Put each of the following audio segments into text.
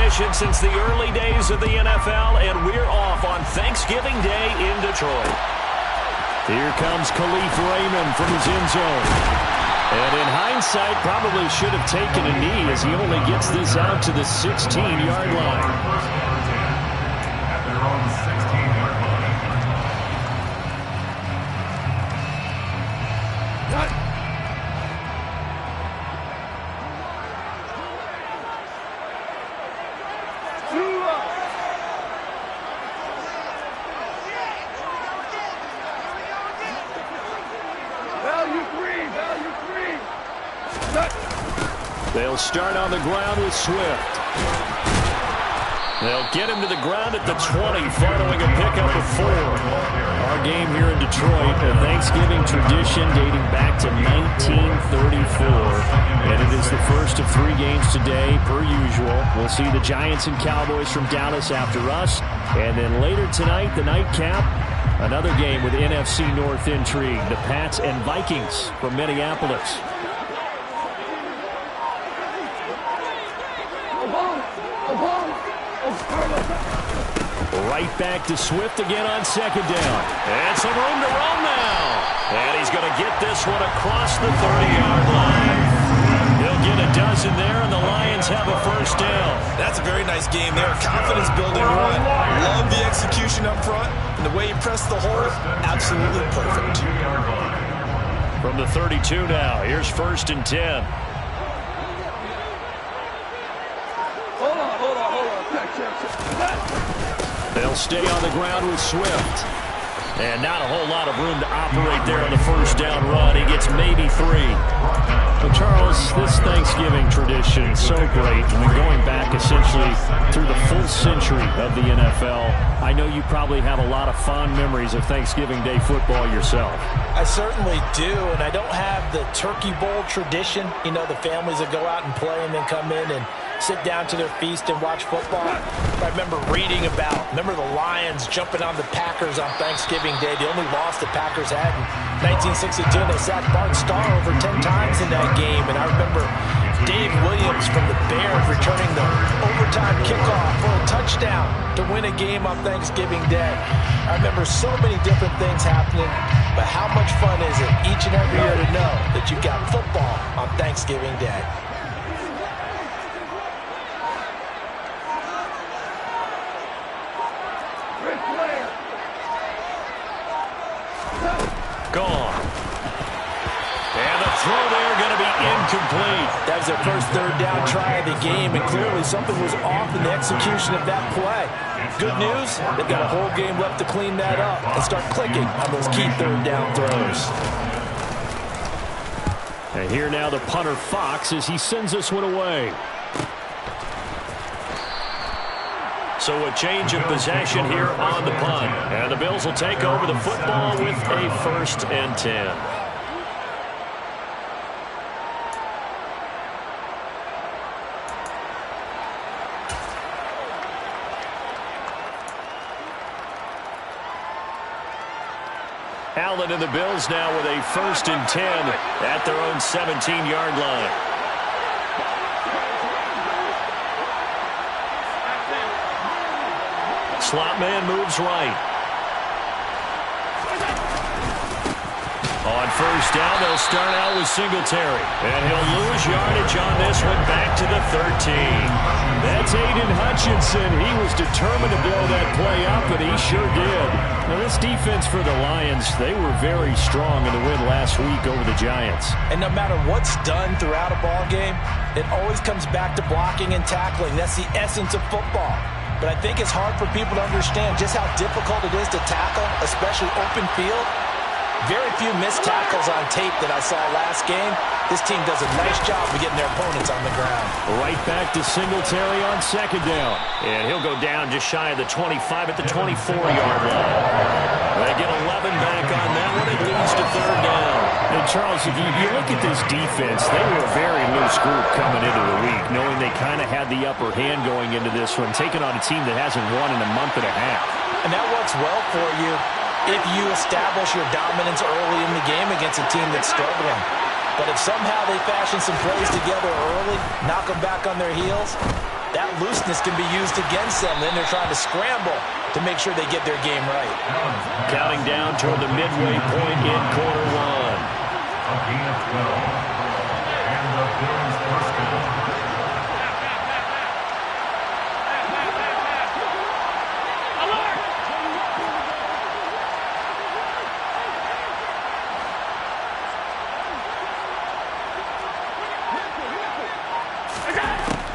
tradition since the early days of the NFL, and we're off on Thanksgiving Day in Detroit. Here comes Khalif Raymond from his end zone. And in hindsight, probably should have taken a knee as he only gets this out to the 16-yard line. They'll start on the ground with Swift. They'll get him to the ground at the 20 following a pickup of 4. Our game here in Detroit, a Thanksgiving tradition dating back to 1934. And it is the first of 3 games today, per usual. We'll see the Giants and Cowboys from Dallas after us. And then later tonight, the nightcap, another game with NFC North intrigue. The Pats and Vikings from Minneapolis. Right back to Swift again on second down. And some room to run now. And he's going to get this one across the 30-yard line. He'll get a dozen there, and the Lions have a first down. That's a very nice game there. Confidence-building run. Love the execution up front. And the way he pressed the hole, absolutely perfect. From the 32 now, here's 1st and 10. They'll stay on the ground with Swift. And not a whole lot of room to operate there on the first down run. He gets maybe 3. Well, Charles, this Thanksgiving tradition is so great. I mean, going back essentially through the full century of the NFL, I know you probably have a lot of fond memories of Thanksgiving Day football yourself. I certainly do, and I don't have the Turkey Bowl tradition. You know, the families that go out and play and then come in and sit down to their feast and watch football. I remember reading remember the Lions jumping on the Packers on Thanksgiving Day. The only loss the Packers had in 1962. They sacked Bart Starr over 10 times in that game. And I remember Dave Williams from the Bears returning the overtime kickoff for a touchdown to win a game on Thanksgiving Day. I remember so many different things happening, but how much fun is it each and every year to know that you've got football on Thanksgiving Day? Gone. And the throw there going to be incomplete. That was their first 3rd down try of the game, and clearly something was off in the execution of that play. Good news, they've got a whole game left to clean that up and start clicking on those key 3rd down throws. And here now the punter Fox as he sends this one away. So a change of possession here on the punt. And the Bills will take over the football with a 1st and 10. Allen and the Bills now with a 1st and 10 at their own 17-yard line. Slot man moves right. On 1st down, they'll start out with Singletary. And he'll lose yardage on this one back to the 13. That's Aiden Hutchinson. He was determined to blow that play up, and he sure did. Now, this defense for the Lions, they were very strong in the win last week over the Giants. And no matter what's done throughout a ball game, it always comes back to blocking and tackling. That's the essence of football. But I think it's hard for people to understand just how difficult it is to tackle, especially open field. Very few missed tackles on tape that I saw last game. This team does a nice job of getting their opponents on the ground. Right back to Singletary on 2nd down. And he'll go down just shy of the 25 at the 24-yard line. They get 11 back on that one. It leads to 3rd down. And Charles, if you look at this defense, they were a very loose group coming into the week, knowing they kind of had the upper hand going into this one, taking on a team that hasn't won in a month and a half. And that works well for you if you establish your dominance early in the game against a team that's struggling. But if somehow they fashion some plays together early, knock them back on their heels, that looseness can be used against them. Then they're trying to scramble to make sure they get their game right. Counting down toward the midway point in quarter one. And the Bills first down.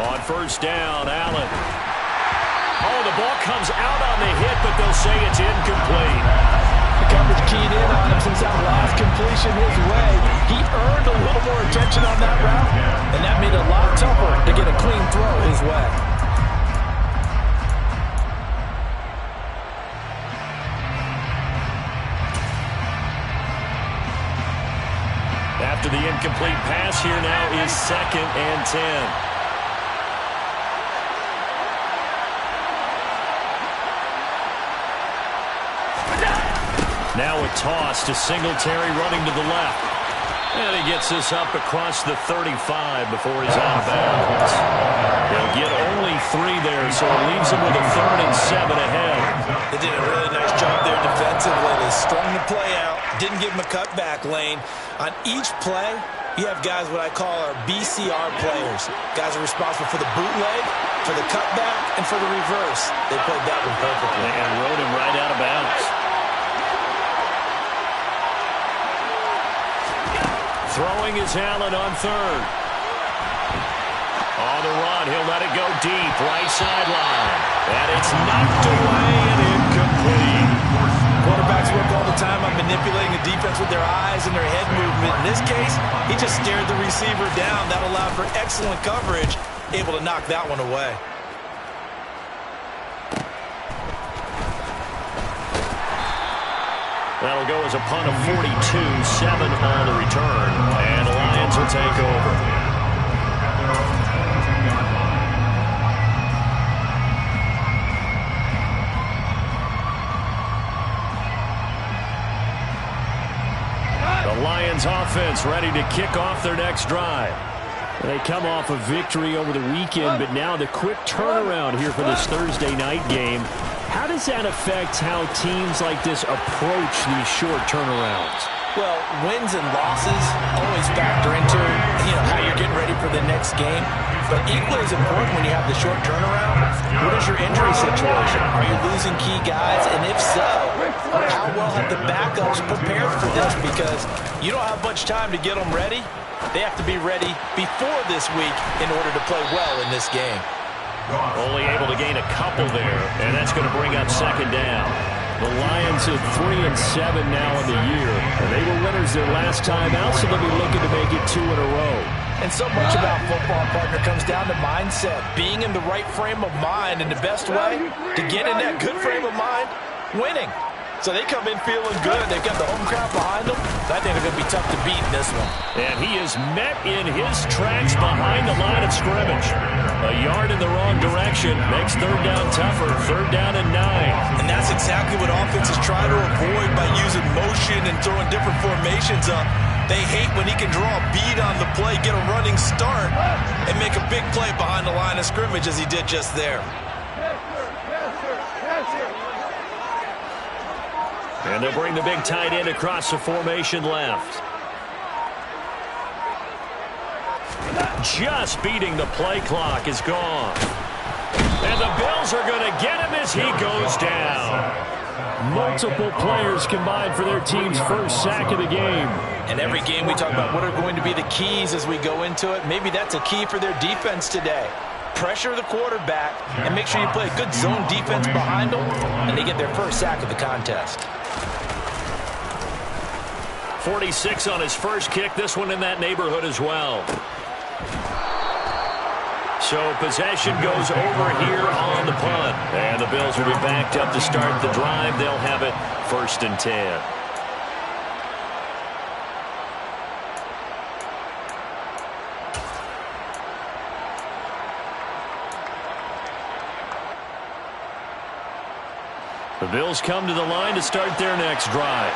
On first down, Allen. Oh, the ball comes out on the hit, but they'll say it's incomplete. The coverage keyed in on him since that last completion his way. He earned a little more attention on that route, and that made it a lot tougher to get a clean throw his way. After the incomplete pass, here now is 2nd and 10. Now a toss to Singletary running to the left. And he gets this up across the 35 before he's out of bounds. They'll get only 3 there, so it leaves him with a 3rd and 7 ahead. They did a really nice job there defensively. They strung the play out, didn't give him a cutback lane. On each play, you have guys what I call our BCR players. Guys are responsible for the bootleg, for the cutback, and for the reverse. They played that one perfectly. And rode him right out of bounds. Throwing is Allen on 3rd. On the run, he'll let it go deep, right sideline. And it's knocked away and incomplete. Quarterbacks work all the time on manipulating the defense with their eyes and their head movement. In this case, he just stared the receiver down. That allowed for excellent coverage, able to knock that one away. That'll go as a punt of 42, 7 on the return, and the Lions will take over. The Lions offense ready to kick off their next drive. They come off a victory over the weekend, but now the quick turnaround here for this Thursday night game. How does that affect how teams like this approach these short turnarounds? Well, wins and losses always factor into, how you're getting ready for the next game. But equally as important when you have the short turnaround, what is your injury situation? Are you losing key guys? And if so, how well have the backups prepared for this? Because you don't have much time to get them ready. They have to be ready before this week in order to play well in this game. Only able to gain a couple there, and that's going to bring up 2nd down. The Lions at 3 and 7 now in the year, and they were winners their last time out, so they'll be looking to make it 2 in a row. And so much about football, partner, comes down to mindset, being in the right frame of mind, and the best way to get in that good frame of mind, winning. So they come in feeling good. They've got the home crowd behind them. I think they're going to be tough to beat in this one. And he is met in his tracks behind the line of scrimmage. A yard in the wrong direction makes 3rd down tougher. 3rd down and 9. And that's exactly what offenses try to avoid by using motion and throwing different formations up. They hate when he can draw a bead on the play, get a running start, and make a big play behind the line of scrimmage as he did just there. And they'll bring the big tight end across the formation left. Just beating the play clock is gone. And the Bills are going to get him as he goes down. Multiple players combined for their team's first sack of the game. And every game we talk about what are going to be the keys as we go into it. Maybe that's a key for their defense today. Pressure the quarterback and make sure you play a good zone defense behind them, and they get their first sack of the contest. 46 on his first kick, this one in that neighborhood as well. So possession goes over here on the punt. And the Bills will be backed up to start the drive. They'll have it 1st and 10. The Bills come to the line to start their next drive.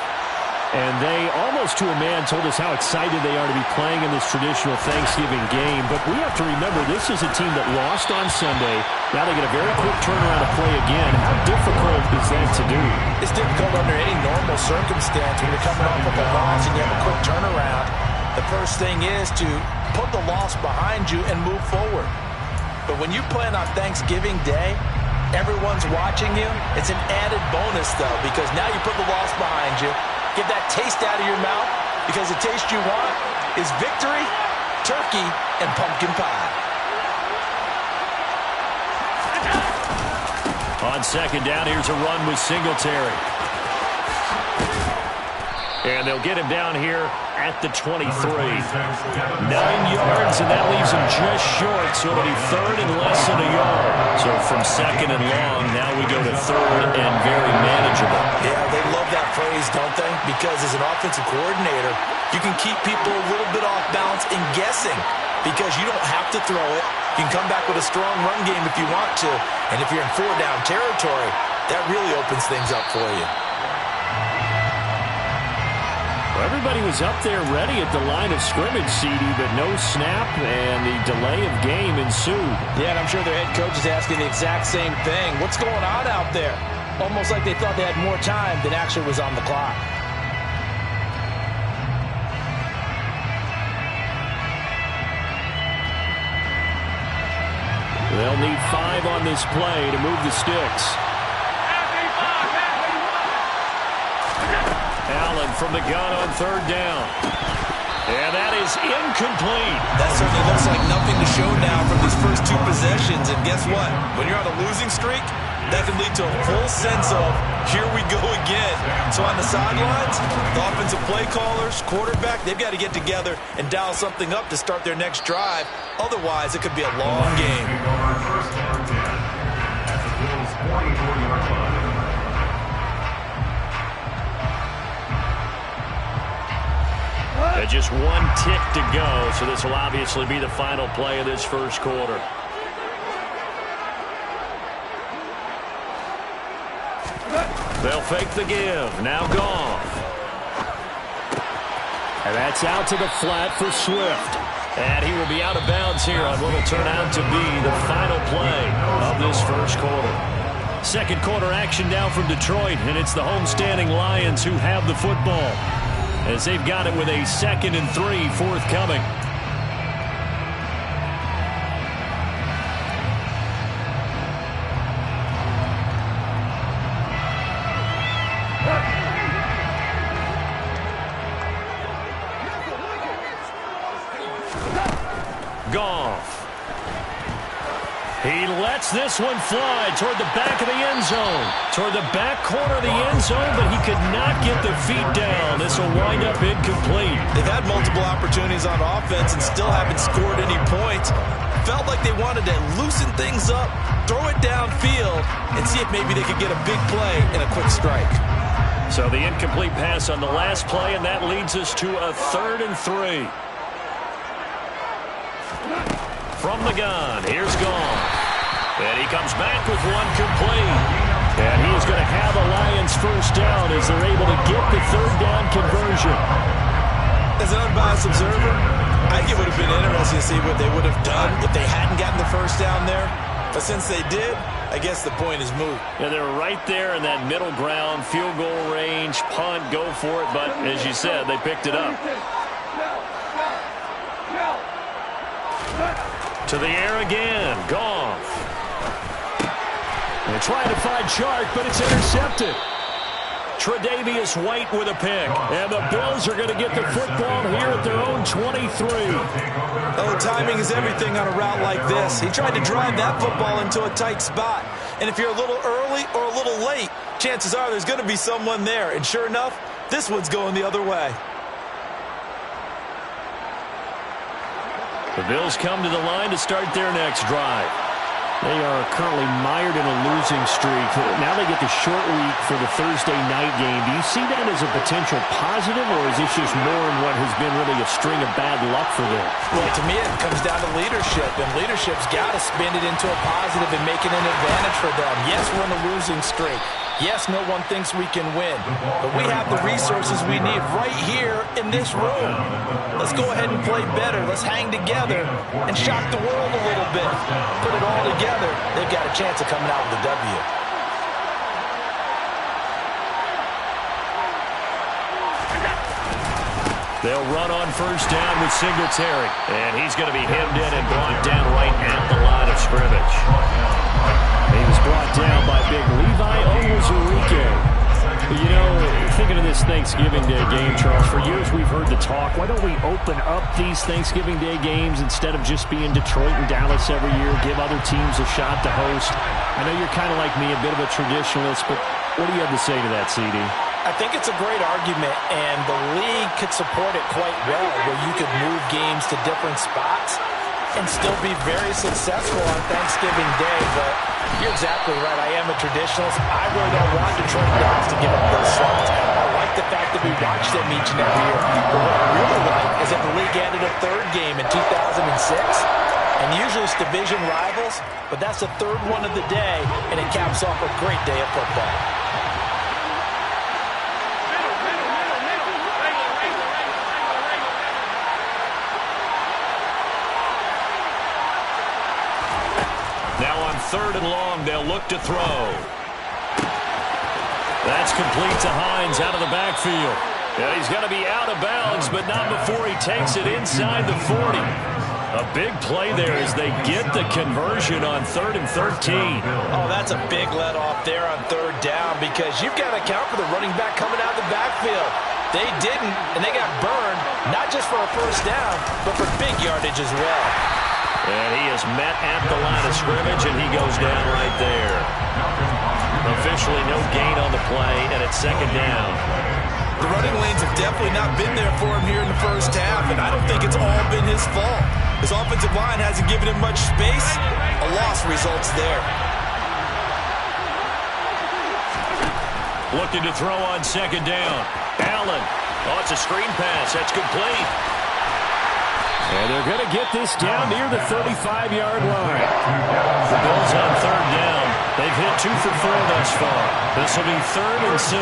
And they, almost to a man, told us how excited they are to be playing in this traditional Thanksgiving game. But we have to remember, this is a team that lost on Sunday. Now they get a very quick turnaround to play again. How difficult is that to do? It's difficult under any normal circumstance when you're coming off of a loss and you have a quick turnaround. The first thing is to put the loss behind you and move forward. But when you play on Thanksgiving Day, everyone's watching you. It's an added bonus, though, because now you put the loss behind you. Get that taste out of your mouth, because the taste you want is victory, turkey, and pumpkin pie. On second down, here's a run with Singletary. And they'll get him down here at the 23. 9 yards, and that leaves him just short, so it'll be third and less than a yard. So from second and long, now we go to third and very manageable. Yeah, they love that phrase, don't they? Because as an offensive coordinator, you can keep people a little bit off balance and guessing because you don't have to throw it. You can come back with a strong run game if you want to. And if you're in four-down territory, that really opens things up for you. Well, everybody was up there ready at the line of scrimmage, CD, but no snap, and the delay of game ensued. Yeah, and I'm sure their head coach is asking the exact same thing. What's going on out there? Almost like they thought they had more time than actually was on the clock. They'll need 5 on this play to move the sticks. Allen from the gun on third down. And that is incomplete. That certainly looks like nothing to show now from these first 2 possessions. And guess what? When you're on a losing streak, that can lead to a full sense of, here we go again. So on the sidelines, the offensive play callers, quarterback, they've got to get together and dial something up to start their next drive. Otherwise, it could be a long game. Just 1 tick to go, so this will obviously be the final play of this first quarter. They'll fake the give. Now Goff. And that's out to the flat for Swift. And he will be out of bounds here on what will turn out to be the final play of this first quarter. Second quarter action now from Detroit, and it's the homestanding Lions who have the football, as they've got it with a 2nd and 3 forthcoming. Goff. He lets this one fly toward the back of the end zone. Toward the back corner of the end zone, but he could not get the feet down. This will wind up incomplete. They've had multiple opportunities on offense and still haven't scored any points. Felt like they wanted to loosen things up, throw it downfield, and see if maybe they could get a big play and a quick strike. So the incomplete pass on the last play, and that leads us to a 3rd and 3. From the gun, here's Goff. And he comes back with one complete. And he is going to have a Lions first down as they're able to get the 3rd down conversion. As an unbiased observer, I think it would have been interesting to see what they would have done if they hadn't gotten the first down there. But since they did, I guess the point is moot. Yeah, they're right there in that middle ground, field goal range, punt, go for it. But as you said, they picked it up. To the air again, Goff. They're trying to find Chark, but it's intercepted. Tre'Davious White with a pick. And the Bills are going to get the football here at their own 23. Oh, timing is everything on a route like this. He tried to drive that football into a tight spot. And if you're a little early or a little late, chances are there's going to be someone there. And sure enough, this one's going the other way. The Bills come to the line to start their next drive. They are currently mired in a losing streak. Now they get the short week for the Thursday night game. Do you see that as a potential positive, or is this just more in what has been really a string of bad luck for them? Well, to me, it comes down to leadership, and leadership's got to spin it into a positive and make it an advantage for them. Yes, we're in a losing streak, Yes, no one thinks we can win, but we have the resources we need right here in this room. Let's go ahead and play better. Let's hang together and shock the world a little bit. Put it all together, they've got a chance of coming out with a W. They'll run on first down with Singletary, and he's going to be hemmed in and brought down right at the line of scrimmage. He was brought down by big Levi Onwuzurike. You know, thinking of this Thanksgiving Day game, Charles, for years we've heard the talk, why don't we open up these Thanksgiving Day games instead of just being Detroit and Dallas every year, give other teams a shot to host? I know you're kind of like me, a bit of a traditionalist, but what do you have to say to that, CD? I think it's a great argument, and the league could support it quite well, where you could move games to different spots and still be very successful on Thanksgiving Day. But you're exactly right. I am a traditionalist. I really don't want Detroit and Dallas to give up those slots. I like the fact that we watch them each and every year. But what I really like is that the league added a third game in 2006. And usually it's division rivals, but that's the third one of the day, and it caps off a great day of football. Now on 3rd and long, they'll look to throw. That's complete to Hines out of the backfield. And he's going to be out of bounds, but not before he takes it inside the 40. A big play there as they get the conversion on 3rd and 13. Oh, that's a big let off there on 3rd down, because you've got to account for the running back coming out of the backfield. They didn't, and they got burned, not just for a first down, but for big yardage as well. And he is met at the line of scrimmage, and he goes down right there. Officially no gain on the play, and it's 2nd down. The running lanes have definitely not been there for him here in the first half, and I don't think it's all been his fault. His offensive line hasn't given him much space. A loss results there. Looking to throw on 2nd down. Allen. Oh, it's a screen pass. That's complete. And they're going to get this down near the 35-yard line. The Bills on 3rd down. They've hit 2 for 4 thus far. This will be 3rd and 6.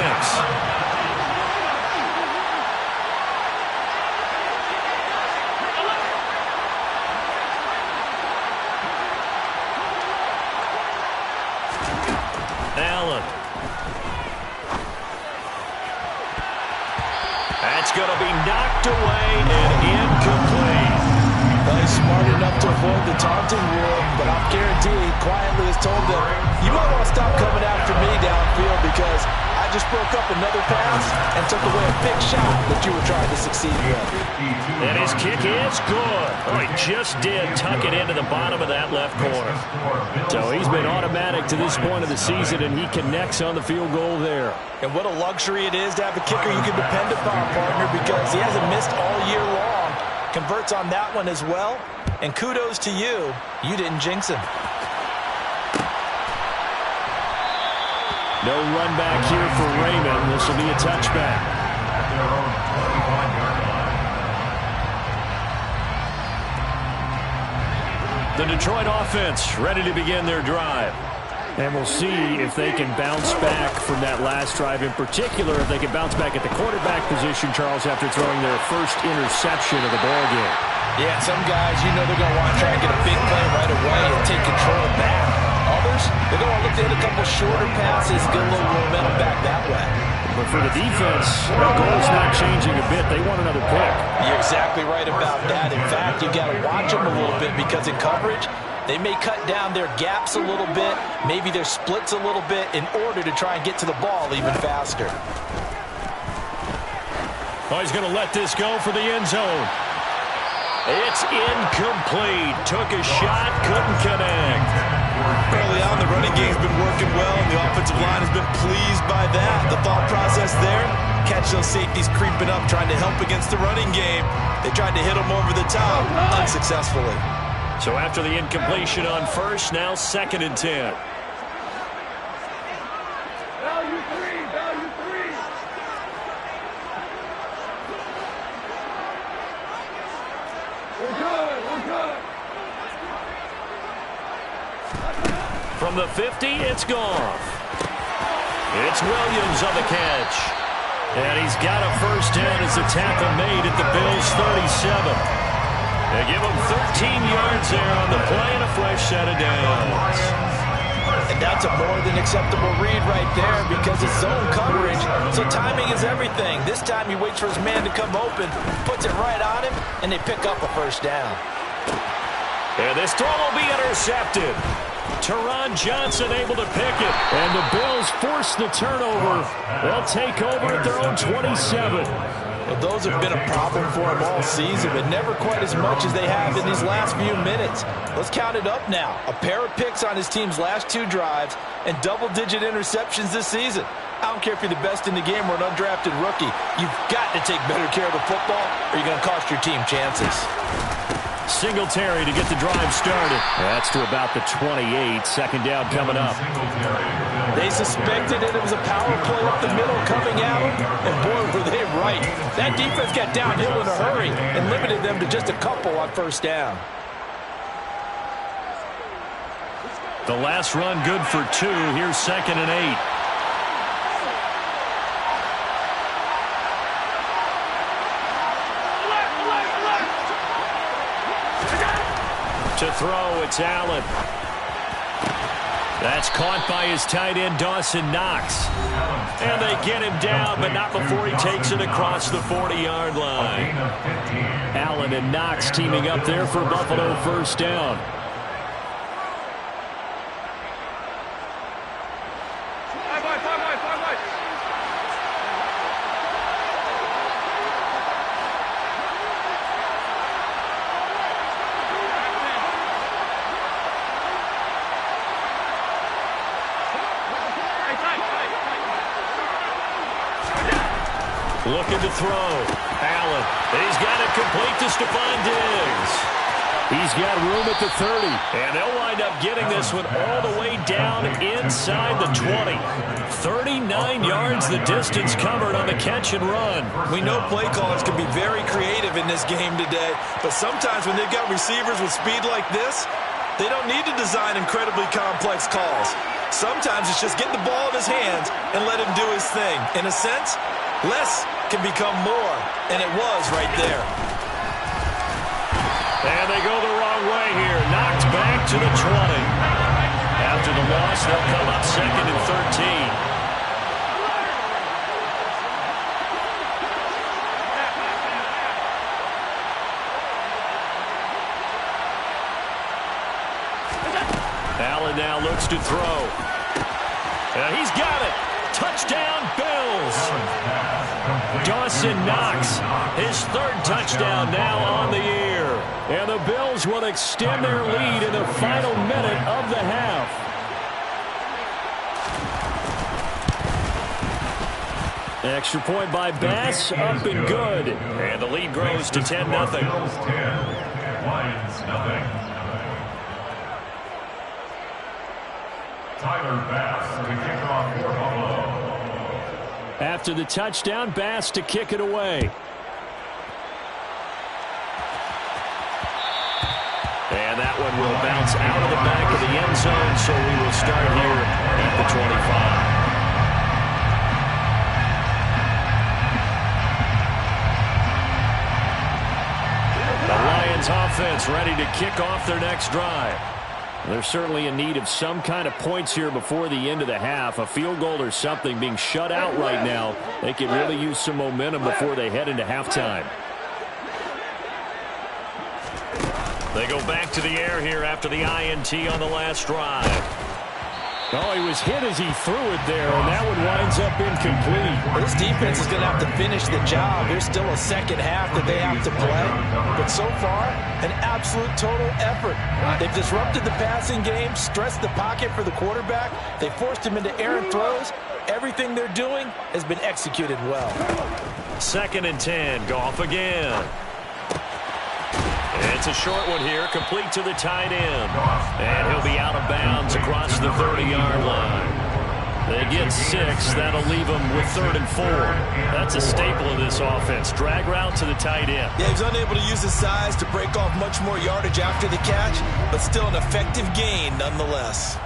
Allen. That's going to be knocked away and incomplete. Well, he's smart enough to avoid the taunting rule, but I'm guaranteed quietly has told them, you might want to stop coming after me downfield because I just broke up another pass and took away a big shot that you were trying to succeed with. And his kick is good. Oh, he just did tuck it into the bottom of that left corner. So he's been automatic to this point of the season, and he connects on the field goal there. And what a luxury it is to have a kicker you can depend upon, partner, because he hasn't missed all year long. Converts on that one as well. And kudos to you. You didn't jinx him. No run back here for Raymond. This will be a touchback. The Detroit offense ready to begin their drive. And we'll see if they can bounce back from that last drive. In particular, if they can bounce back at the quarterback position, Charles, after throwing their first interception of the ballgame. Yeah, some guys, you know they're going to want to try and get a big play right away and take control back. Others, they're going to look to hit a couple shorter passes, get a little momentum back that way. But for the defense, their goal is not changing a bit. They want another pick. You're exactly right about that. In fact, you've got to watch them a little bit because in coverage, they may cut down their gaps a little bit, maybe their splits a little bit in order to try and get to the ball even faster. Oh, he's going to let this go for the end zone. It's incomplete. Took a shot, couldn't connect. Early on, the running game's been working well, and the offensive line has been pleased by that. The thought process there, catch those safeties creeping up, trying to help against the running game. They tried to hit them over the top, unsuccessfully. So after the incompletion on first, now 2nd and 10. Value three. We're good. From the 50, it's Goff. It's Williams on the catch. And he's got a first down as the tackle made at the Bills' 37. They give him 13 yards there on the play and a fresh set of downs. And that's a more than acceptable read right there because it's zone coverage, so timing is everything. This time he waits for his man to come open, puts it right on him, and they pick up a first down. And this throw will be intercepted. Teron Johnson able to pick it. And the Bills force the turnover. They'll take over at their own 27. Well, those have been a problem for them all season, but never quite as much as they have in these last few minutes. Let's count it up now. A pair of picks on his team's last 2 drives and double-digit interceptions this season. I don't care if you're the best in the game or an undrafted rookie. You've got to take better care of the football or you're going to cost your team chances. Singletary to get the drive started. That's to about the 28. Second down coming up. They suspected it was a power play up the middle coming at them, and boy, were they right. That defense got downhill in a hurry and limited them to just a couple on first down. The last run good for 2. Here's 2nd and 8. To throw, it's Allen. That's caught by his tight end, Dawson Knox. And they get him down, but not before he takes it across the 40-yard line. Allen and Knox teaming up there for Buffalo first down. Looking to throw. Allen. He's got it complete to Stephon Diggs. He's got room at the 30. And they'll wind up getting this one all the way down inside the 20. 39 yards the distance covered on the catch and run. We know play callers can be very creative in this game today, but sometimes when they've got receivers with speed like this, they don't need to design incredibly complex calls. Sometimes it's just get the ball in his hands and let him do his thing. In a sense, less can become more, and it was right there. And they go the wrong way here. Knocked back to the 20. After the loss, they'll come up 2nd and 13. Allen now looks to throw. He's got it. Touchdown, Bills. Dawson Knox, his 3rd touchdown now on the year. And the Bills will extend their lead in the final minute of the half. Extra point by Bass, up and good. And the lead grows to 10-0. Lions, nothing. Tyler Bass to kick off for Buffalo. After the touchdown, Bass to kick it away. And that one will bounce out of the back of the end zone, so we will start here at the 25. The Lions offense ready to kick off their next drive. They're certainly in need of some kind of points here before the end of the half. A field goal or something. Being shut out right now, they can really use some momentum before they head into halftime. They go back to the air here after the INT on the last drive. Oh, he was hit as he threw it there, and that one winds up incomplete. This defense is going to have to finish the job. There's still a second half that they have to play. But so far, an absolute total effort. They've disrupted the passing game, stressed the pocket for the quarterback. They forced him into errant throws. Everything they're doing has been executed well. 2nd and 10. Goff again. It's a short one here, complete to the tight end. And he'll be out of bounds across the 30-yard line. They get 6. That'll leave them with 3rd and 4. That's a staple of this offense. Drag route to the tight end. Yeah, he's unable to use his size to break off much more yardage after the catch, but still an effective gain nonetheless.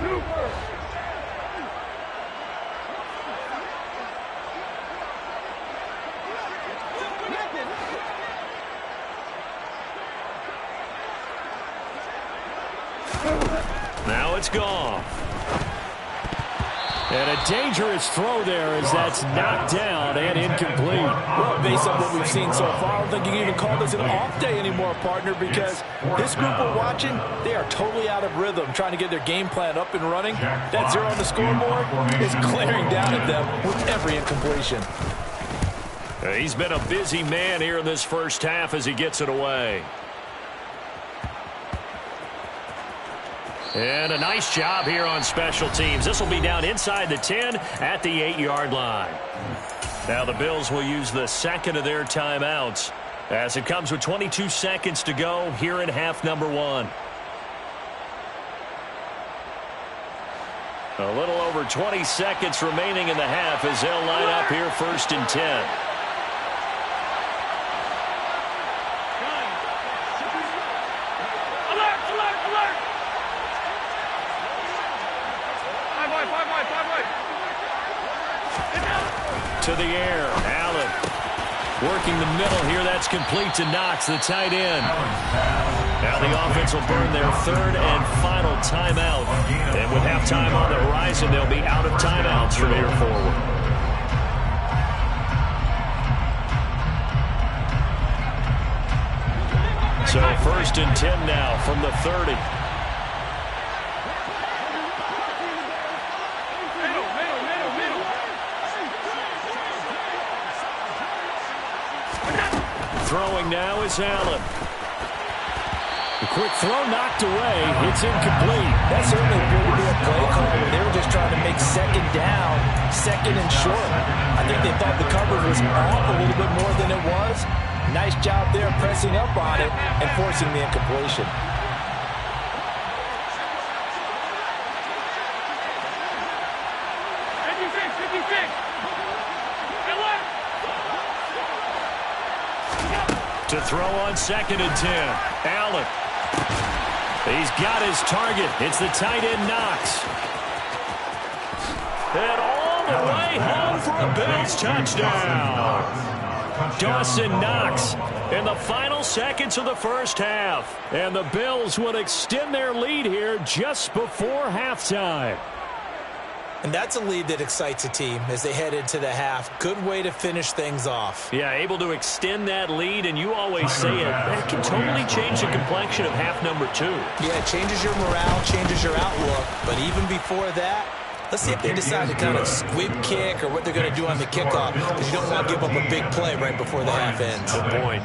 It's gone. And a dangerous throw there as that's knocked down and incomplete. Well, based on what we've seen so far, I don't think you can even call this an off day anymore, partner, because this group we're watching, they are totally out of rhythm, trying to get their game plan up and running. That 0 on the scoreboard is glaring down at them with every incompletion. He's been a busy man here in this first half as he gets it away. And a nice job here on special teams. This will be down inside the 10 at the 8-yard line. Now the Bills will use the second of their timeouts as it comes with 22 seconds to go here in half number 1. A little over 20 seconds remaining in the half as they'll line up here 1st and 10. To the air, Allen working the middle here. That's complete to Knox, the tight end. Now the offense will burn their 3rd and final timeout. And with halftime on the horizon, they'll be out of timeouts from here forward. So 1st and 10 now from the 30. Throwing now is Allen. The quick throw knocked away. It's incomplete. That certainly appeared to be a play call where they were just trying to make 2nd down, 2nd and short. I think they thought the coverage was off a little bit more than it was. Nice job there pressing up on it and forcing the incompletion. To throw on 2nd and 10. Allen. He's got his target. It's the tight end Knox. And all the way home for a Bills touchdown. Dawson Knox in the final seconds of the first half. And the Bills would extend their lead here just before halftime. And that's a lead that excites a team as they head into the half. Good way to finish things off. Yeah, able to extend that lead, and you always say it, that can totally change the complexion of half number 2. Yeah, it changes your morale, changes your outlook. But even before that, let's see if they decide to kind of squib kick or what they're going to do on the kickoff, because you don't want to give up a big play right before the half ends. Good point.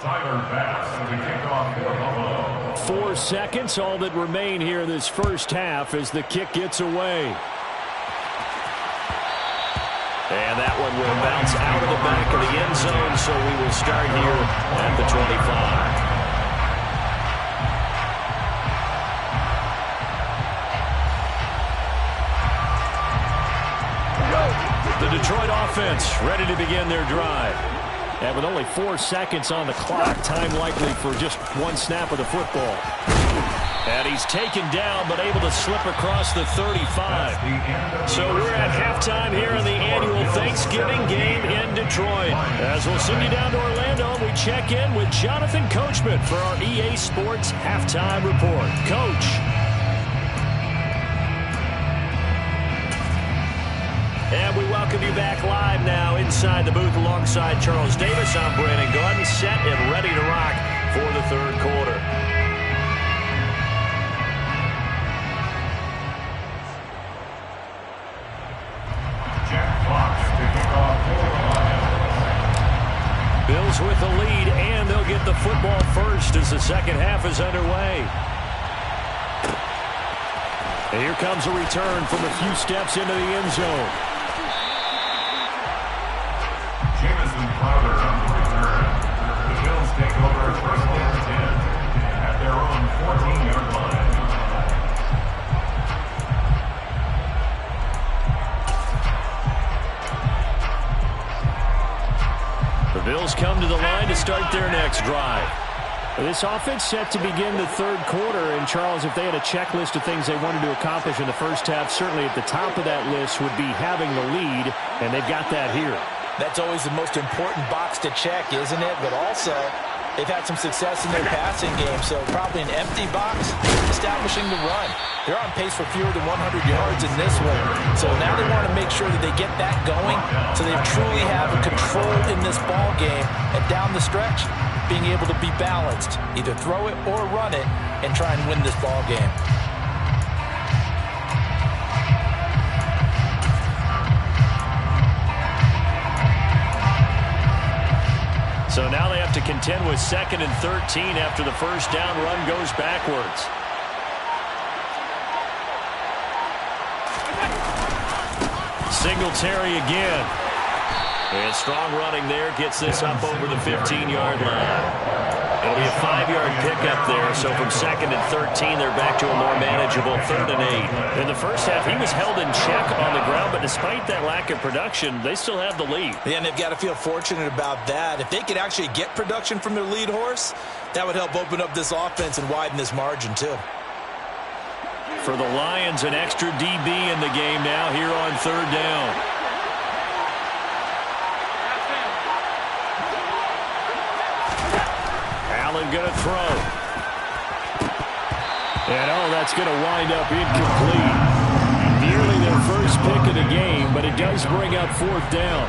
Tyler Bass to kick off for Buffalo. 4 seconds, all that remain here in this first half as the kick gets away. And that one will bounce out of the back of the end zone, so we will start here at the 25. The Detroit offense ready to begin their drive. And with only 4 seconds on the clock, time likely for just 1 snap of the football. And he's taken down, but able to slip across the 35. So we're at halftime here in the annual Thanksgiving game in Detroit. As we'll send you down to Orlando, we check in with Jonathan Coachman for our EA Sports Halftime Report. Coach. And we welcome you back live now inside the booth alongside Charles Davis. I'm Brandon Gordon, set and ready to rock for the 3rd quarter. Jack Fox to kick off for Bills with the lead, and they'll get the football first as the second half is underway. And here comes a return from a few steps into the end zone. Jamison Crowder on the return. The Bills take over 1st and 10 at their own 14-yard line. The Bills come to the line to start their next drive. This offense set to begin the 3rd quarter, and Charles, if they had a checklist of things they wanted to accomplish in the first half, certainly at the top of that list would be having the lead, and they've got that here. That's always the most important box to check, isn't it? But also, they've had some success in their passing game, so probably an empty box, establishing the run. They're on pace for fewer than 100 yards in this one, so now they want to make sure that they get that going so they truly have a control in this ball game, and down the stretch, being able to be balanced, either throw it or run it, and try and win this ball game. So now they have to contend with 2nd and 13 after the first down run goes backwards. Singletary again. And strong running there gets this up over the 15-yard line. It'll be a 5-yard pickup there, so from 2nd and 13, they're back to a more manageable 3rd and 8. In the first half, he was held in check on the ground, but despite that lack of production, they still have the lead. Yeah, and they've got to feel fortunate about that. If they could actually get production from their lead horse, that would help open up this offense and widen this margin, too. For the Lions, an extra DB in the game now here on 3rd down. Allen going to throw. And, that's going to wind up incomplete. Nearly their first pick of the game, but it does bring up 4th down.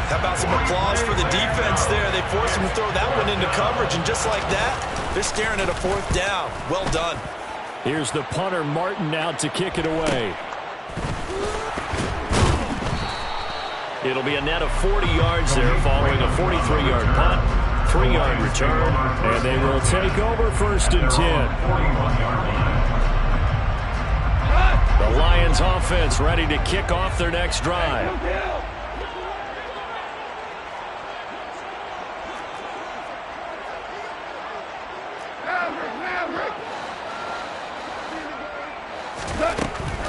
How about some applause for the defense there? They forced him to throw that one into coverage, and just like that, they're staring at a 4th down. Well done. Here's the punter, Martin, out to kick it away. It'll be a net of 40 yards there following a 43-yard punt, 3-yard return, and they will take over 1st and 10. The Lions offense ready to kick off their next drive.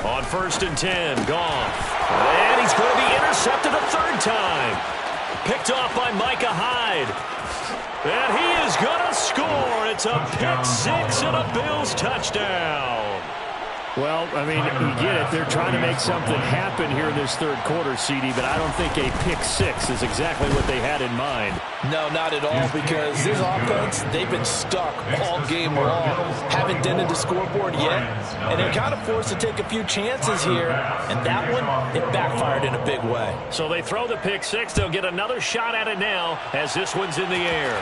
On 1st and 10, Goff. And he's going to be intercepted a 3rd time. Picked off by Micah Hyde. And he is going to score. It's a pick 6 and a Bills touchdown. Well, I mean, you get it. They're trying to make something happen here in this 3rd quarter, CD, but I don't think a pick 6 is exactly what they had in mind. No, not at all, because this offense, they've been stuck all game long. Haven't dented the scoreboard yet, and they're kind of forced to take a few chances here, and that one, it backfired in a big way. So they throw the pick 6. They'll get another shot at it now as this one's in the air.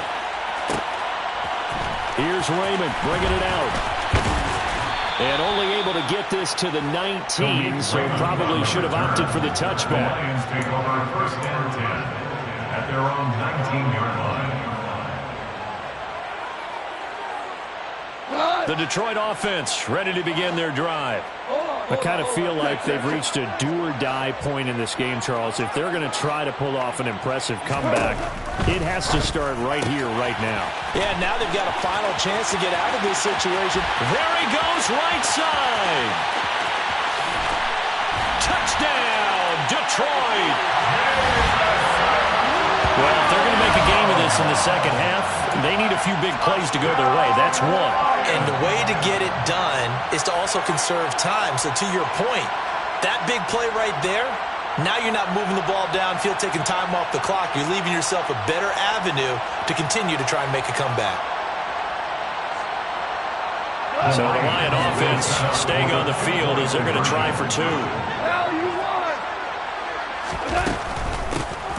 Here's Raymond bringing it out. And only able to get this to the 19, so probably should have opted for the touchback. Lions take over 1st and 10 at their own 19-yard line. The Detroit offense ready to begin their drive. I kind of feel like they've reached a do-or-die point in this game, Charles. If they're going to try to pull off an impressive comeback, it has to start right here, right now. Yeah, now they've got a final chance to get out of this situation. There he goes, right side. Touchdown, Detroit. Well, if they're going to make a game of this in the second half, they need a few big plays to go their way. That's one. And the way to get it done is to also conserve time. So to your point, that big play right there, now you're not moving the ball downfield, taking time off the clock. You're leaving yourself a better avenue to continue to try and make a comeback. So the Lion offense staying on the field as they're going to try for 2.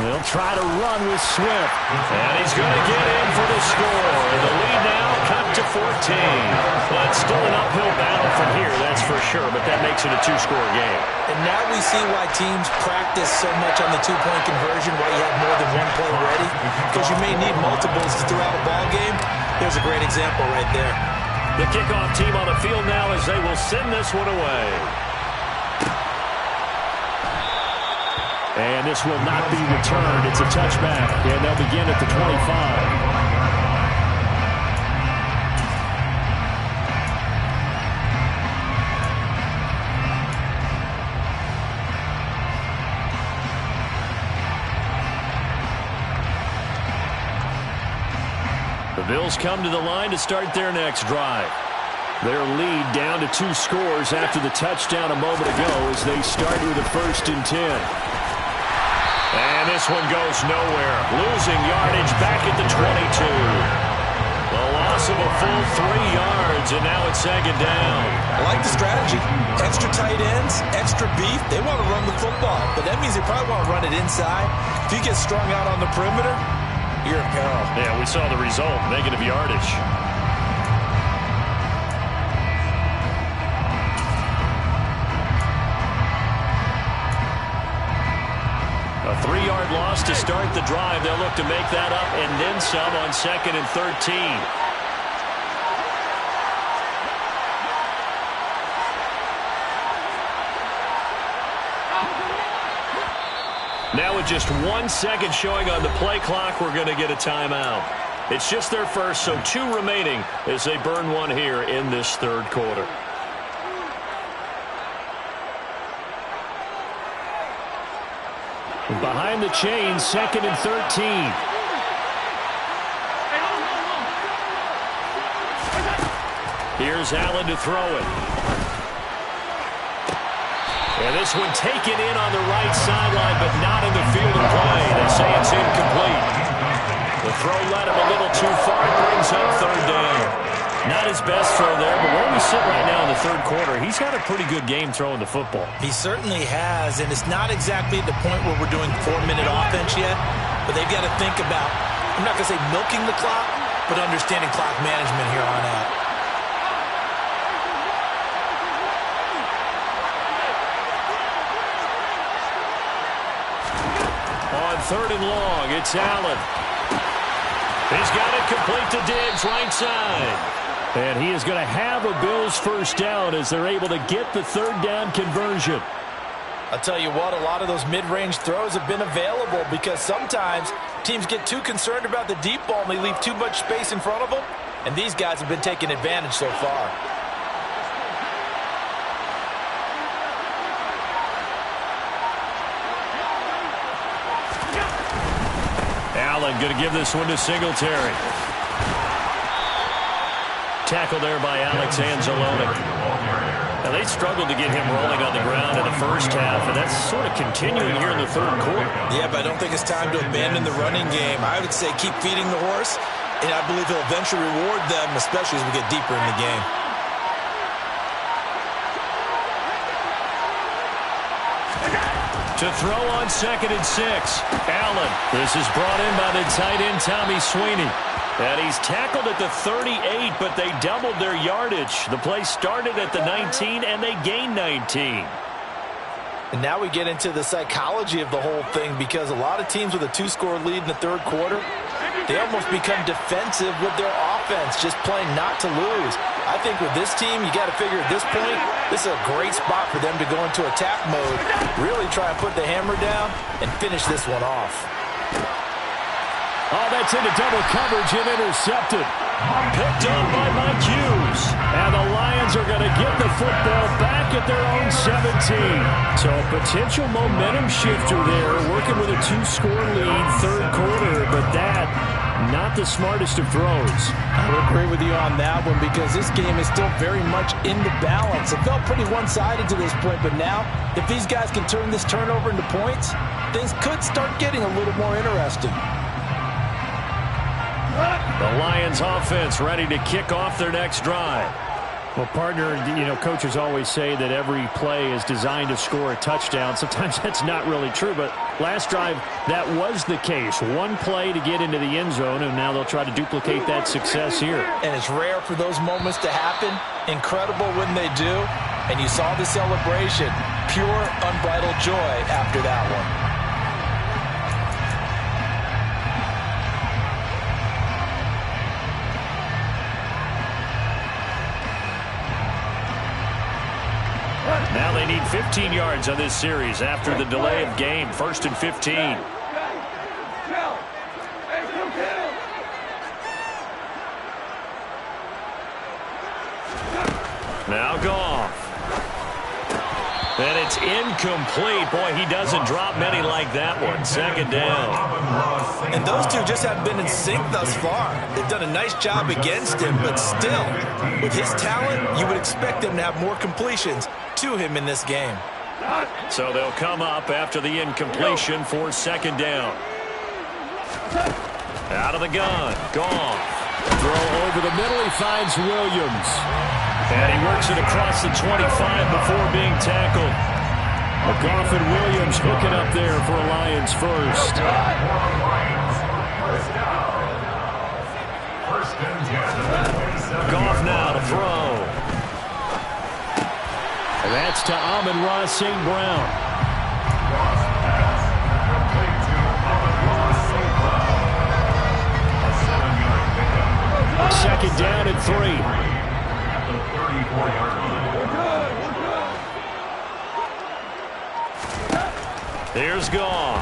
They'll try to run with Swift. And he's going to get in for the score. The lead now cut to 14. But still an uphill battle from here, that's for sure. But that makes it a 2-score game. And now we see why teams practice so much on the 2-point conversion, why you have more than one play ready. Because you may need multiples throughout a ball game. There's a great example right there. The kickoff team on the field now as they will send this one away. And this will not be returned. It's a touchback, and they'll begin at the 25. The Bills come to the line to start their next drive. Their lead down to 2 scores after the touchdown a moment ago as they start with a 1st and 10. And this one goes nowhere. Losing yardage back at the 22. The loss of a full 3 yards, and now it's 2nd down. I like the strategy. Extra tight ends, extra beef. They want to run the football, but that means they probably want to run it inside. If you get strung out on the perimeter, you're in peril. Yeah, we saw the result, negative yardage. A 3-yard loss to start the drive. They'll look to make that up and then some on 2nd and 13. Now with just 1 second showing on the play clock, we're going to get a timeout. It's just their first, so 2 remaining as they burn one here in this 3rd quarter. Behind the chains, 2nd and 13. Here's Allen to throw it. And this one taken in on the right sideline, but not in the field of play. They say it's incomplete. The throw led him a little too far. Brings up 3rd down. Not his best throw there, but where we sit right now in the 3rd quarter, he's got a pretty good game throwing the football. He certainly has, and it's not exactly the point where we're doing 4-minute offense yet, but they've got to think about, I'm not going to say milking the clock, but understanding clock management here on out. On 3rd and long, it's Allen. He's got it complete to Diggs, right side. And he is going to have a Bills first down as they're able to get the 3rd down conversion. I'll tell you what, a lot of those mid-range throws have been available because sometimes teams get too concerned about the deep ball and they leave too much space in front of them. And these guys have been taking advantage so far. Allen going to give this one to Singletary. Tackle there by Alex Anzalone. Now, they struggled to get him rolling on the ground in the first half, and that's sort of continuing here in the 3rd quarter. Yeah, but I don't think it's time to abandon the running game. I would say keep feeding the horse, and I believe he'll eventually reward them, especially as we get deeper in the game. To throw on 2nd and 6. Allen. This is brought in by the tight end, Tommy Sweeney. And he's tackled at the 38, but they doubled their yardage. The play started at the 19, and they gained 19. And now we get into the psychology of the whole thing because a lot of teams with a 2-score lead in the 3rd quarter, they almost become defensive with their offense, just playing not to lose. I think with this team, you got to figure at this point, this is a great spot for them to go into attack mode, really try and put the hammer down and finish this one off. Oh, that's into double coverage and intercepted. Picked up by Mike Hughes. And the Lions are going to get the football back at their own 17. So a potential momentum shifter there, working with a 2-score lead, 3rd quarter, but that, not the smartest of throws. I would agree with you on that one because this game is still very much in the balance. It felt pretty one-sided to this point, but now, if these guys can turn this turnover into points, things could start getting a little more interesting. The Lions offense ready to kick off their next drive. Well, partner, you know, coaches always say that every play is designed to score a touchdown. Sometimes that's not really true, but last drive, that was the case. One play to get into the end zone, and now they'll try to duplicate that success here. And it's rare for those moments to happen. Incredible when they do. And you saw the celebration. Pure, unbridled joy after that one. Now they need 15 yards on this series after the delay of game. 1st and 15. Now Goff. And it's incomplete. Boy, he doesn't drop many like that one. 2nd down. And those two just haven't been in sync thus far. They've done a nice job against him, but still, with his talent, you would expect them to have more completions to him in this game. So they'll come up after the incompletion for second down. Out of the gun. Goff. Throw over the middle. He finds Williams. And he works it across the 25 before being tackled. Goff and Williams hooking up there for a Lions first. Goff now to throw. And that's to Amon-Ra St. Brown. Second down and 3. Here's Goff.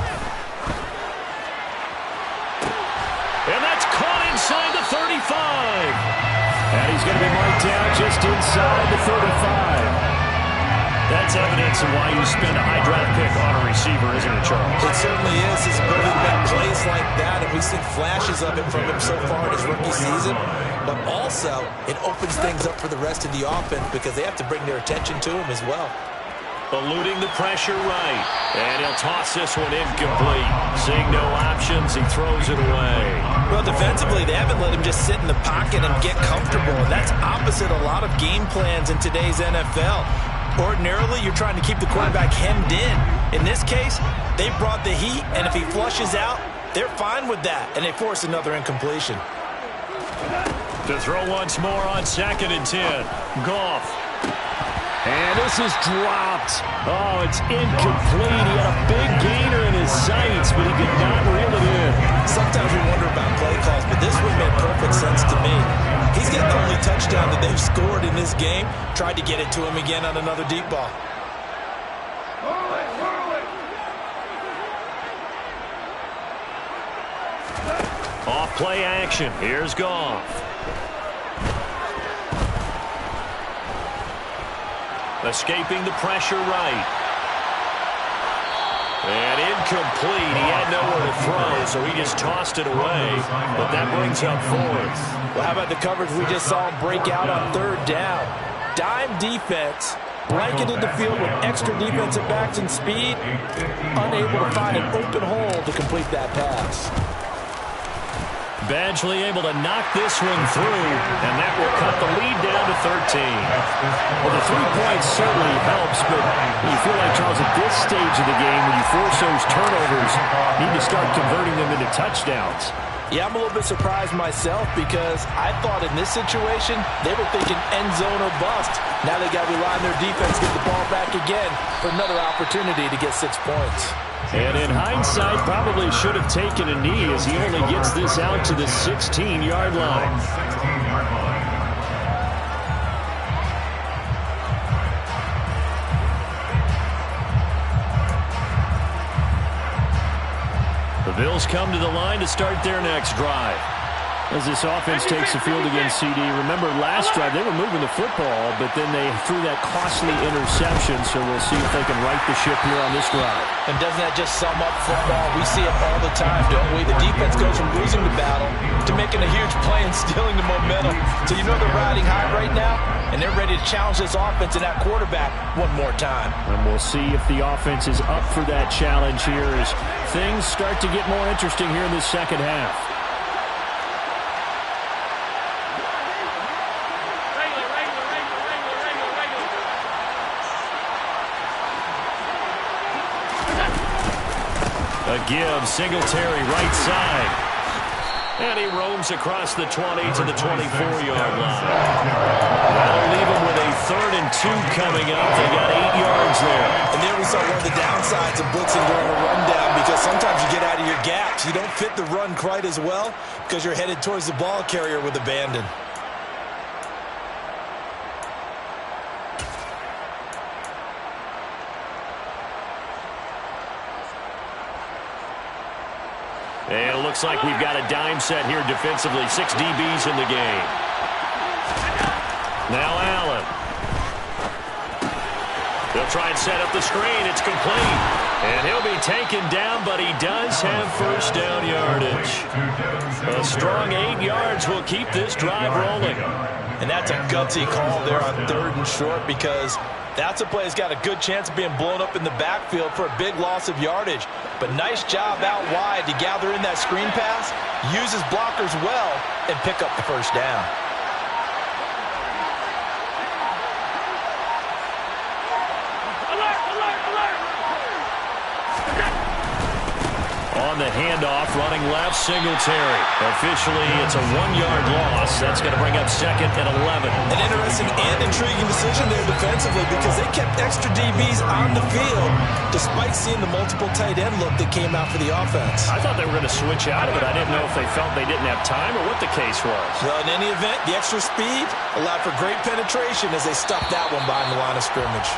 And that's caught inside the 35. And he's going to be marked down just inside the 35. That's evidence of why you spend a high draft pick on a receiver, isn't it, Charles? It certainly is. His ability to make plays like that, and we've seen flashes of it from him so far in his rookie season. But also, it opens things up for the rest of the offense because they have to bring their attention to him as well. Eluding the pressure right. And he'll toss this one incomplete. Seeing no options, he throws it away. Well, defensively, they haven't let him just sit in the pocket and get comfortable. And that's opposite a lot of game plans in today's NFL. Ordinarily, you're trying to keep the quarterback hemmed in. In this case, they brought the heat, and if he flushes out, they're fine with that, and they force another incompletion. To throw once more on 2nd and 10. Goff. And this is dropped. Oh, it's incomplete. He had a big gainer in his sights, but he did not reel it in. Sometimes we wonder about play calls, but this one made perfect sense to me. He's getting the only touchdown that they've scored in this game. Tried to get it to him again on another deep ball. Off play action. Here's Goff. Escaping the pressure right. And incomplete. He had nowhere to throw, so he just tossed it away. But that brings up 4th. Well, how about the coverage we just saw him break out on 3rd down? Dime defense, blanketed the field with extra defensive backs and speed, unable to find an open hole to complete that pass. Badgley able to knock this one through, and that will cut the lead down to 13. Well, the 3 points certainly helps, but you feel like, Charles, at this stage of the game, when you force those turnovers, you need to start converting them into touchdowns. Yeah, I'm a little bit surprised myself because I thought in this situation, they were thinking end zone or bust. Now they got to rely on their defense, get the ball back again for another opportunity to get 6 points. And in hindsight, probably should have taken a knee as he only gets this out to the 16-yard line. The Bills come to the line to start their next drive. As this offense takes the field against CD, remember last drive they were moving the football, but then they threw that costly interception, so we'll see if they can right the ship here on this drive. And doesn't that just sum up football? We see it all the time, don't we? The defense goes from losing the battle to making a huge play and stealing the momentum. So you know they're riding high right now, and they're ready to challenge this offense and that quarterback one more time. And we'll see if the offense is up for that challenge here as things start to get more interesting here in the second half. A give, Singletary right side. And he roams across the 20 to the 24-yard line. That'll leave him with a 3rd and 2 coming up. They got 8 yards there. And there we saw one of the downsides of blitzing during a rundown because sometimes you get out of your gaps. You don't fit the run quite as well because you're headed towards the ball carrier with abandon. And it looks like we've got a dime set here defensively. 6 DBs in the game. Now Allen. They'll try and set up the screen. It's complete. And he'll be taken down, but he does have first down yardage. A strong 8 yards will keep this drive rolling. And that's a gutsy call there on 3rd and short, because that's a play that's got a good chance of being blown up in the backfield for a big loss of yardage. But nice job out wide to gather in that screen pass, use his blockers well, and pick up the first down. On the handoff, running left, Singletary. Officially, it's a 1-yard loss. That's going to bring up 2nd and 11. An interesting and intriguing decision there defensively, because they kept extra DBs on the field despite seeing the multiple tight end look that came out for the offense. I thought they were going to switch out of it. I didn't know if they felt they didn't have time or what the case was. Well, in any event, the extra speed allowed for great penetration as they stuffed that one behind the line of scrimmage.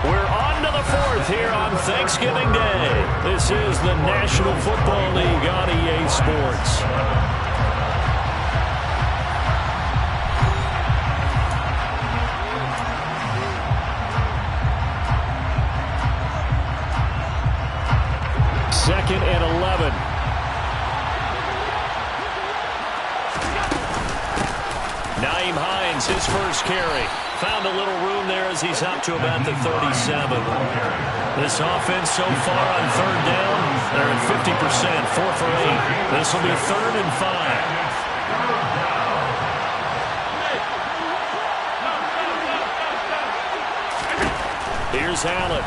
We're on to the 4th here on Thanksgiving Day. This is the National Football League on EA Sports. Second and 11. Naeem Hines, his first carry. Found a little room there as he's up to about the 37. This offense so far on 3rd down, they're at 50%, 4 for 8. This will be 3rd and 5. Here's Allen.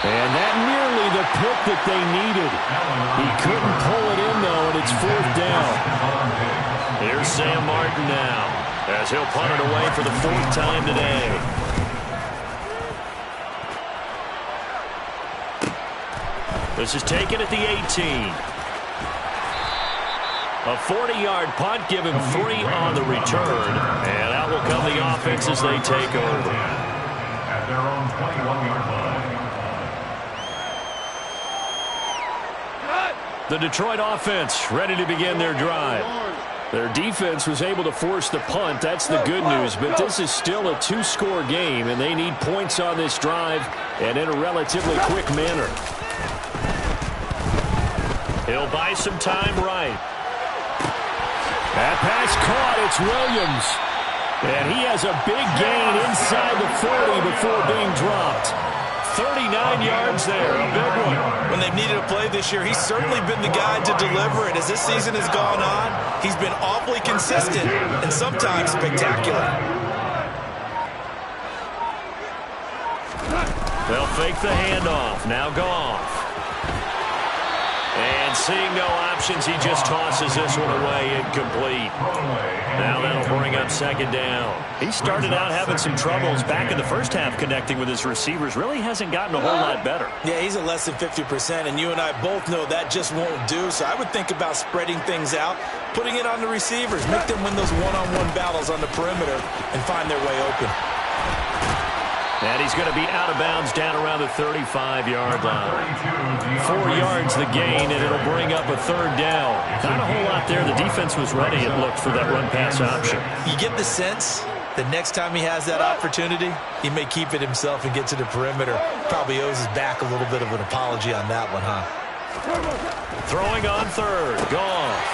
And that nearly the pick that they needed. He couldn't pull it in, though, and it's 4th down. Here's Sam Martin now, as he'll punt it away for the 4th time today. This is taken at the 18. A 40-yard punt, give him 3 on the return, and out will come the offense as they take over. At their own 21-yard line. The Detroit offense ready to begin their drive. Their defense was able to force the punt. That's the good news, but this is still a 2-score game, and they need points on this drive and in a relatively quick manner. He'll buy some time right. That pass caught. It's Williams. And he has a big gain inside the 40 before being dropped. 39 yards there, a big one. When they've needed a play this year, he's certainly been the guy to deliver it. As this season has gone on, he's been awfully consistent and sometimes spectacular. They'll fake the handoff. Now Goff. And seeing no options, he just tosses this one away, incomplete. Now that'll bring up 2nd down. He started out having some troubles back in the first half connecting with his receivers. Really hasn't gotten a whole lot better. Yeah, he's at less than 50%, and you and I both know that just won't do. So I would think about spreading things out, putting it on the receivers, make them win those one-on-one battles on the perimeter, and find their way open. And he's going to be out of bounds down around the 35-yard line. 4 yards the gain, and it'll bring up a 3rd down. Not a whole lot there. The defense was ready, it looked, for that run-pass option. You get the sense that next time he has that opportunity, he may keep it himself and get to the perimeter. Probably owes his back a little bit of an apology on that one, huh? Throwing on 3rd. Goff.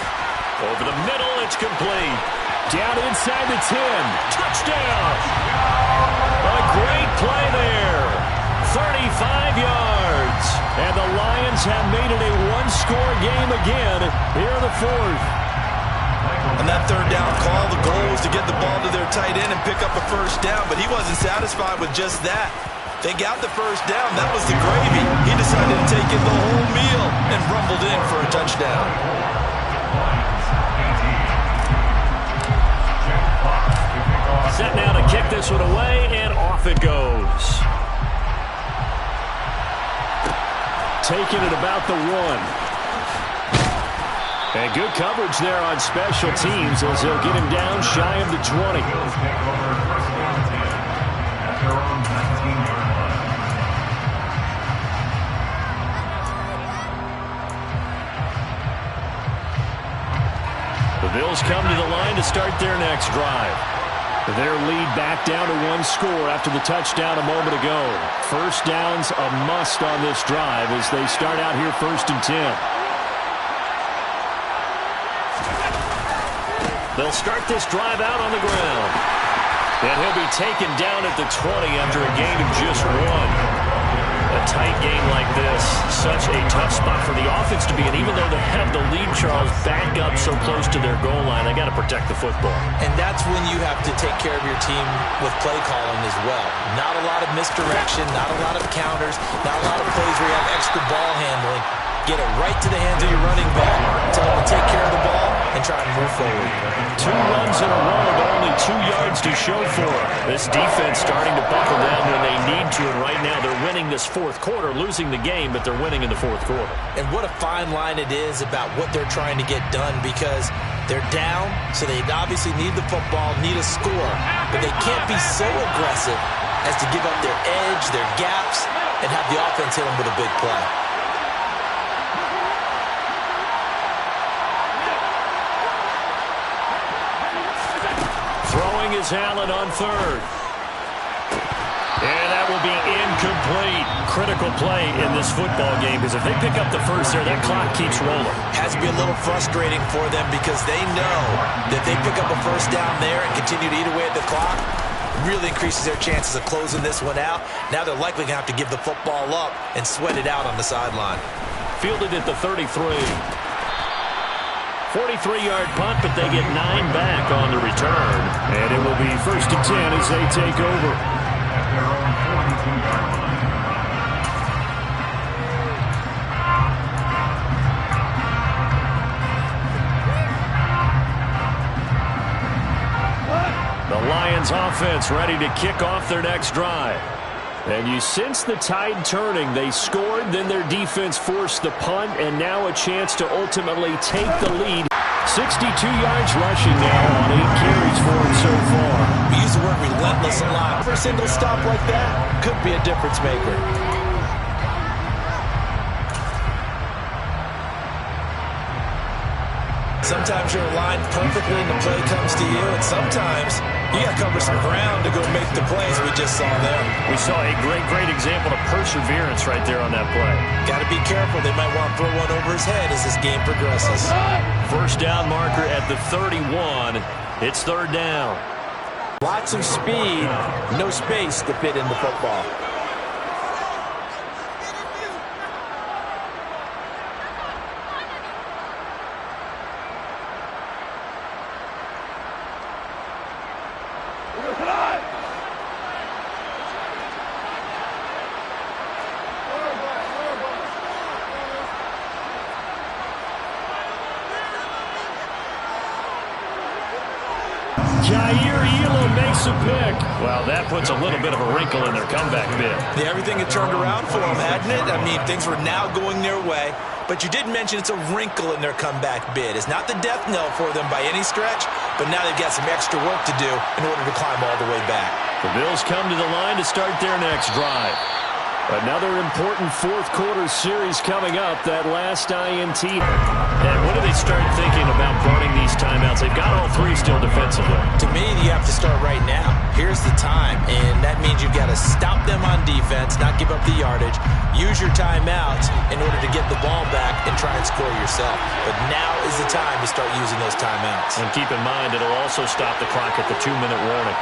Over the middle, it's complete. Down inside the 10. Touchdown! A great play there. 35 yards. And the Lions have made it a 1-score game again here in the 4th. On that 3rd down call, the goal was to get the ball to their tight end and pick up a 1st down, but he wasn't satisfied with just that. They got the 1st down. That was the gravy. He decided to take in the whole meal and rumbled in for a touchdown. Set now to kick this one away, and off it goes. Taking it about the 1. And good coverage there on special teams as they'll get him down shy of the 20. The Bills come to the line to start their next drive. Their lead back down to 1 score after the touchdown a moment ago. 1st down's a must on this drive as they start out here 1st and 10. They'll start this drive out on the ground. And he'll be taken down at the 20 after a gain of just 1. A tight game like this, such a tough spot for the offense to be in. Even though they have the lead, Charles, back up so close to their goal line, they got to protect the football. And that's when you have to take care of your team with play calling as well. Not a lot of misdirection, not a lot of counters, not a lot of plays where you have extra ball handling. Get it right to the hands of your running back, tell him to take care of the ball, and try and move forward. 2 runs in a row, but only 2 yards to show for it. This defense starting to buckle down when they need to, and right now they're winning this fourth quarter, losing the game, but they're winning in the fourth quarter. And what a fine line it is about what they're trying to get done, because they're down, so they obviously need the football, need a score, but they can't be so aggressive as to give up their edge, their gaps, and have the offense hit them with a big play. Throwing is Allen on 3rd. And that will be incomplete. Critical play in this football game, because if they pick up the first there, that clock keeps rolling. Has to be a little frustrating for them, because they know that they pick up a first down there and continue to eat away at the clock, really increases their chances of closing this one out. Now they're likely going to have to give the football up and sweat it out on the sideline. Fielded at the 33. 43-yard punt, but they get 9 back on the return. And it will be 1st and 10 as they take over. At their own 42-yard line. The Lions offense ready to kick off their next drive. And you sense the tide turning. They scored, then their defense forced the punt, and now a chance to ultimately take the lead. 62 yards rushing now on 8 carries for him so far. We use the word relentless a lot. For a single stop like that could be a difference maker. Sometimes you're aligned perfectly and the play comes to you, and sometimes you got to cover some ground to go make the plays we just saw there. We saw a great example of perseverance right there on that play. Got to be careful. They might want to throw one over his head as this game progresses. First down marker at the 31. It's 3rd down. Lots of speed, no space to fit in the football. Jair Elam makes a pick. Well, that puts a little bit of a wrinkle in their comeback bid. Yeah, everything had turned around for them, hadn't it? I mean, things were now going their way. But you did mention it's a wrinkle in their comeback bid. It's not the death knell for them by any stretch, but now they've got some extra work to do in order to climb all the way back. The Bills come to the line to start their next drive. Another important fourth quarter series coming up, that last INT. And when do they start thinking about burning these timeouts? They've got all 3 still defensively. To me, you have to start right now. Here's the time, and that means you've got to stop them on defense, not give up the yardage, use your timeouts in order to get the ball back and try and score yourself. But now is the time to start using those timeouts. And keep in mind, it'll also stop the clock at the 2-minute warning.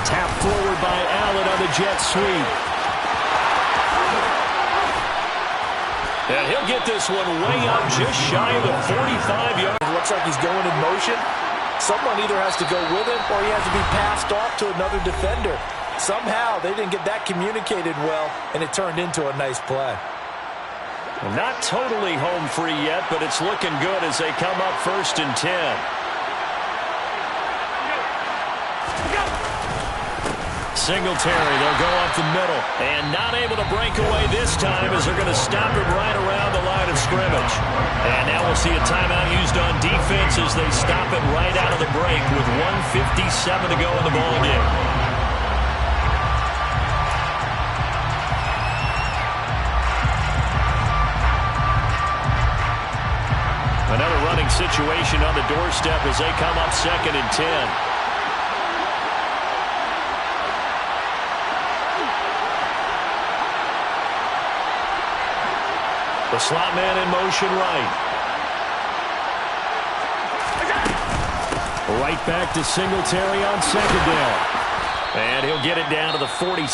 Tap forward by Allen on the jet sweep. And he'll get this one way out just shy of the 45-yard. It looks like he's going in motion. Someone either has to go with him or he has to be passed off to another defender. Somehow they didn't get that communicated well, and it turned into a nice play. Not totally home free yet, but it's looking good as they come up 1st and 10. Singletary, they'll go up the middle. And not able to break away this time as they're going to stop it right around the line of scrimmage. And now we'll see a timeout used on defense as they stop it right out of the break with 1:57 to go in the ballgame. Another running situation on the doorstep as they come up 2nd and 10. The slot man in motion right. Right back to Singletary on second down. And he'll get it down to the 47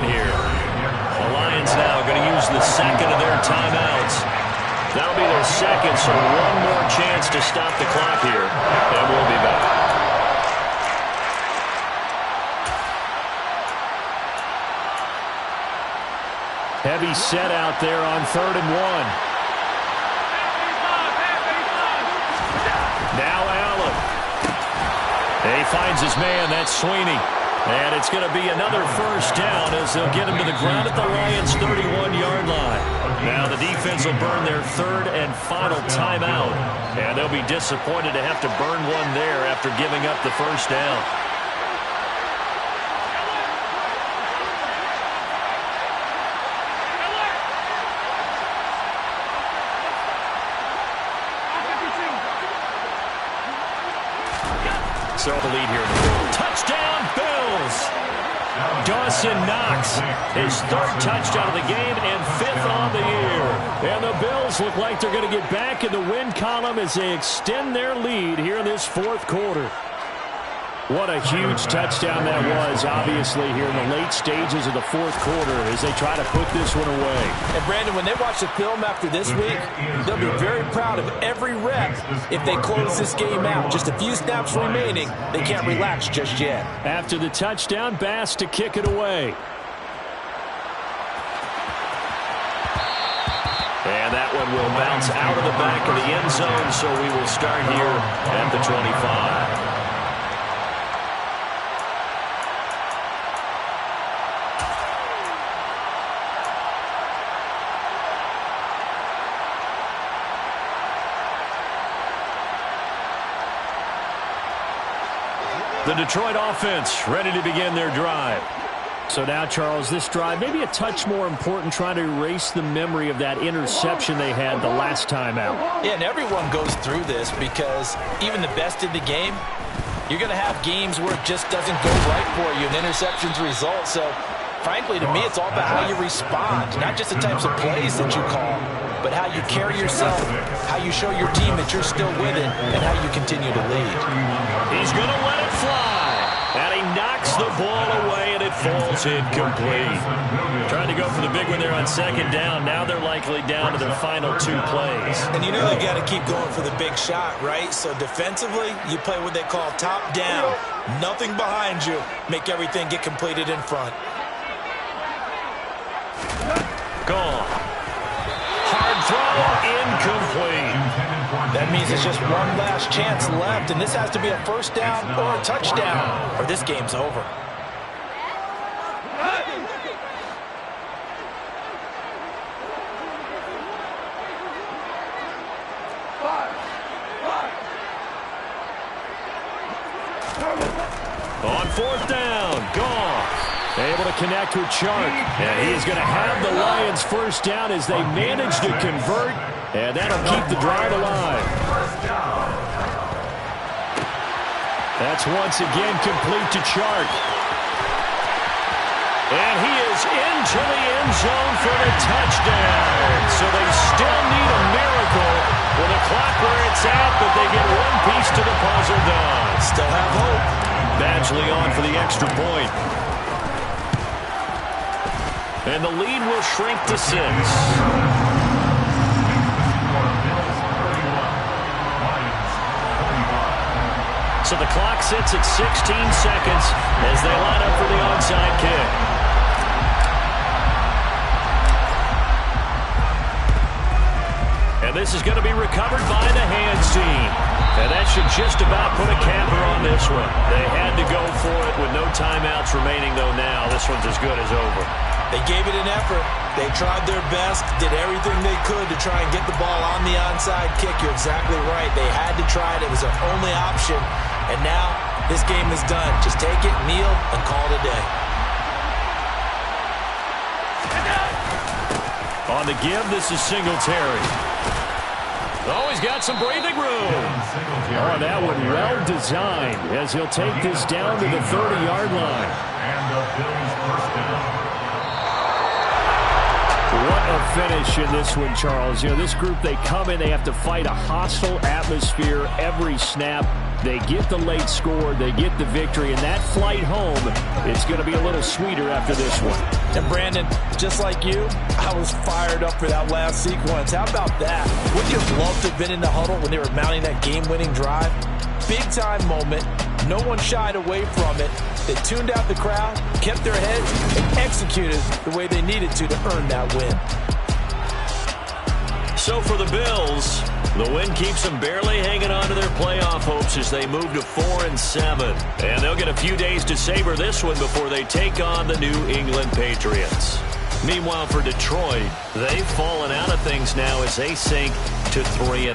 here. The Lions now going to use the second of their timeouts. That'll be their second, so one more chance to stop the clock here. And we'll be back. Heavy set out there on 3rd and 1. Now Allen. He finds his man. That's Sweeney. And it's going to be another first down as they'll get him to the ground at the Lions' 31-yard line. Now the defense will burn their 3rd and final timeout. And they'll be disappointed to have to burn one there after giving up the first down. So the lead here. Touchdown, Bills! Dawson Knox, his 3rd touchdown of the game and 5th on the year. And the Bills look like they're going to get back in the win column as they extend their lead here in this 4th quarter. What a huge touchdown that was, obviously, here in the late stages of the 4th quarter as they try to put this one away. And, Brandon, when they watch the film after this week, they'll be very proud of every rep if they close this game out. Just a few snaps remaining. They can't relax just yet. After the touchdown, Bass to kick it away. And that one will bounce out of the back of the end zone, so we will start here at the 25. The Detroit offense ready to begin their drive. So now, Charles, this drive maybe a touch more important, trying to erase the memory of that interception they had the last time out. Yeah, and everyone goes through this because even the best in the game, you're going to have games where it just doesn't go right for you, and interceptions result. So, frankly, to me, it's all about how you respond, not just the types of plays that you call, but how you carry yourself, how you show your team that you're still with it, and how you continue to lead. He's going to let it fly. And he knocks the ball away, and it falls incomplete. Trying to go for the big one there on second down. Now they're likely down to their final 2 plays. And you know they got to keep going for the big shot, right? So defensively, you play what they call top down. Nothing behind you. Make everything get completed in front. Gone. Hard throw, incomplete. That means it's just one last chance left, and this has to be a first down or a touchdown, or this game's over. On 4th down, Goff able to connect with Chark, and he is going to have the Lions first down as they manage to convert, and that'll keep the drive alive. That's once again complete to Chark. And he is into the end zone for the touchdown. So they still need a miracle with the clock where it's at, but they get one piece to the puzzle done. Still have hope. Badgley on for the extra point. And the lead will shrink to 6. So the clock sits at 16 seconds as they line up for the onside kick. And this is going to be recovered by the hands team. And that should just about put a capper on this one. They had to go for it with no timeouts remaining, though now this one's as good as over. They gave it an effort. They tried their best, did everything they could to try and get the ball on the onside kick. You're exactly right. They had to try it. It was their only option. And now this game is done. Just take it, kneel, and call it a day. On the give, this is Singletary. Oh, he's got some breathing room. Oh, that one well designed as he'll take this down to the 30-yard line. And the Bills first down. What a finish in this one, Charles. You know, this group, they come in, they have to fight a hostile atmosphere every snap. They get the late score, they get the victory, and that flight home, it's going to be a little sweeter after this one. And Brandon, just like you, I was fired up for that last sequence. How about that? Wouldn't you have loved to have been in the huddle when they were mounting that game-winning drive? Big-time moment. No one shied away from it. They tuned out the crowd, kept their heads, and executed the way they needed to earn that win. So for the Bills, the win keeps them barely hanging on to their playoff hopes as they move to 4-7. And they'll get a few days to savor this one before they take on the New England Patriots. Meanwhile, for Detroit, they've fallen out of things now as they sink to 3-8.